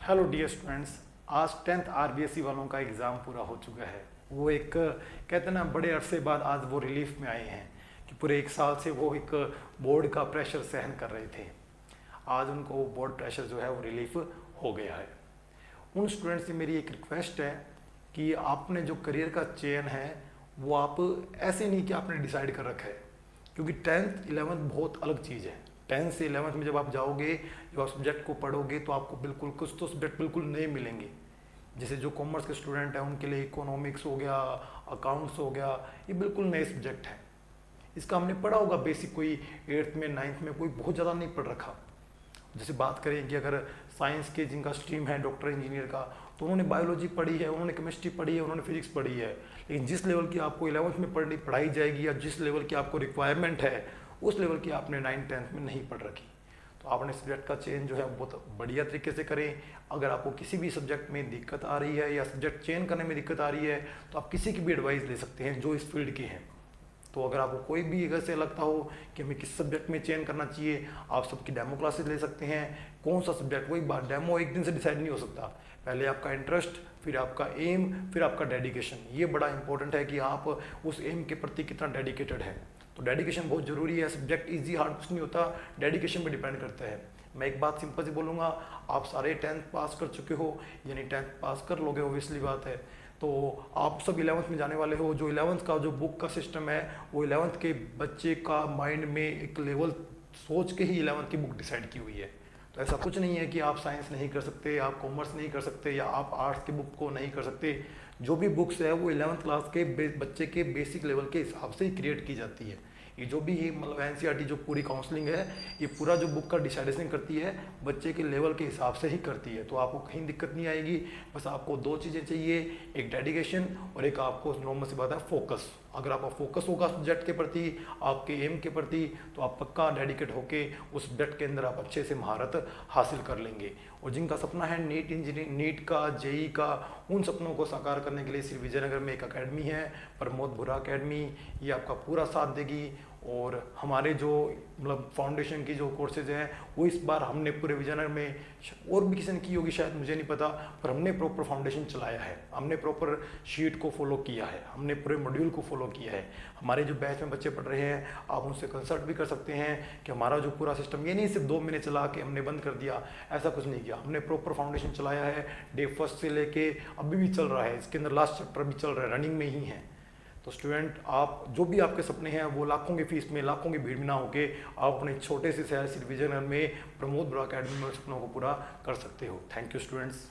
Hello dear students. आज 10th RBSE वालों का एग्ज़ाम पूरा हो चुका है। वो एक कहते हैं ना, बड़े अरसे बाद आज वो रिलीफ में आए हैं कि पूरे एक साल से वो एक बोर्ड का प्रेशर सहन कर रहे थे। आज उनको वो बोर्ड प्रेशर जो है वो रिलीफ हो गया है। उन स्टूडेंट्स से मेरी एक रिक्वेस्ट है कि आपने जो करियर का चयन है वो आप ऐसे नहीं कि आपने डिसाइड कर रखा है, क्योंकि 10th 11th बहुत अलग चीज़ है। 10th से 11th में जब आप जाओगे, जब आप सब्जेक्ट को पढ़ोगे तो आपको बिल्कुल कुछ तो सब्जेक्ट बिल्कुल नए मिलेंगे। जैसे जो कॉमर्स के स्टूडेंट हैं उनके लिए इकोनॉमिक्स हो गया, अकाउंट्स हो गया, ये बिल्कुल नए सब्जेक्ट हैं। इसका हमने पढ़ा होगा बेसिक, कोई 8th में 9th में कोई बहुत ज़्यादा नहीं पढ़ रखा। जैसे बात करें कि अगर साइंस के जिनका स्ट्रीम है डॉक्टर इंजीनियर का, तो उन्होंने बायोलॉजी पढ़ी है, उन्होंने केमिस्ट्री पढ़ी है, उन्होंने फिजिक्स पढ़ी है। लेकिन जिस लेवल की आपको 11th में पढ़ाई जाएगी या जिस लेवल की आपको रिक्वायरमेंट है उस लेवल की आपने 9th 10th में नहीं पढ़ रखी। तो आपने सब्जेक्ट का चेंज जो है बहुत बढ़िया तरीके से करें। अगर आपको किसी भी सब्जेक्ट में दिक्कत आ रही है या सब्जेक्ट चेंज करने में दिक्कत आ रही है तो आप किसी की भी एडवाइस ले सकते हैं जो इस फील्ड के हैं। तो अगर आपको कोई भी अगर से लगता हो कि हमें किस सब्जेक्ट में चेंज करना चाहिए, आप सबकी डेमो क्लासेस ले सकते हैं। कौन सा सब्जेक्ट, वही बात, डेमो एक दिन से डिसाइड नहीं हो सकता। पहले आपका इंटरेस्ट, फिर आपका एम, फिर आपका डेडिकेशन। ये बड़ा इंपॉर्टेंट है कि आप उस एम के प्रति कितना डेडिकेटेड है। तो डेडिकेशन बहुत ज़रूरी है। सब्जेक्ट ईजी हार्ड कुछ नहीं होता, डेडिकेशन पे डिपेंड करता है। मैं एक बात सिंपल से बोलूँगा, आप सारे 10th पास कर चुके हो, यानी 10th पास कर लोगे, ओबियसली बात है। तो आप सब 11th में जाने वाले हो। जो 11th का जो बुक का सिस्टम है वो 11th के बच्चे का माइंड में एक लेवल सोच के ही 11th की बुक डिसाइड की हुई है। तो ऐसा कुछ नहीं है कि आप साइंस नहीं कर सकते, आप कॉमर्स नहीं कर सकते या आप आर्ट्स की बुक को नहीं कर सकते। जो भी बुक्स है वो 11th क्लास के बच्चे के बेसिक लेवल के हिसाब से ही क्रिएट की जाती है। ये जो भी मतलब एनसीईआरटी जो पूरी काउंसलिंग है, ये पूरा जो बुक का डिसाइडेशन करती है बच्चे के लेवल के हिसाब से ही करती है। तो आपको कहीं दिक्कत नहीं आएगी। बस आपको दो चीज़ें चाहिए, एक डेडिकेशन और एक आपको नॉर्मल सी बात है फोकस। अगर आपका फोकस होगा सब्जेक्ट के प्रति, आपके एम के प्रति, तो आप पक्का डेडिकेट होके उस सब्जेक्ट के अंदर आप अच्छे से महारत हासिल कर लेंगे। और जिनका सपना है नीट इंजीनियरिंग, नीट का, जेई का, उन सपनों को साकार करने के लिए श्री विजयनगर में एक अकेडमी है, प्रमोद बुरा अकेडमी। ये आपका पूरा साथ देगी। और हमारे जो मतलब फाउंडेशन की जो कोर्सेज हैं वो इस बार हमने पूरे विजयनगर में, और भी किसी ने की होगी शायद, मुझे नहीं पता, पर हमने प्रॉपर फाउंडेशन चलाया है। हमने प्रॉपर शीट को फॉलो किया है, हमने पूरे मॉड्यूल को फॉलो किया है। हमारे जो बैच में बच्चे पढ़ रहे हैं, आप उनसे कंसल्ट भी कर सकते हैं कि हमारा जो पूरा सिस्टम, ये नहीं सिर्फ 2 महीने चला के हमने बंद कर दिया, ऐसा कुछ नहीं किया। हमने प्रॉपर फाउंडेशन चलाया है, डे 1 से लेके अभी भी चल रहा है। इसके अंदर लास्ट चैप्टर भी चल रहा है, रनिंग में ही है। तो स्टूडेंट, आप जो भी आपके सपने हैं वो लाखों की फीस में, लाखों की भीड़ में ना होके आप अपने छोटे से शहर श्री विजयनगर में प्रमोद बुरा अकेडमी में सपनों को पूरा कर सकते हो। Thank you students.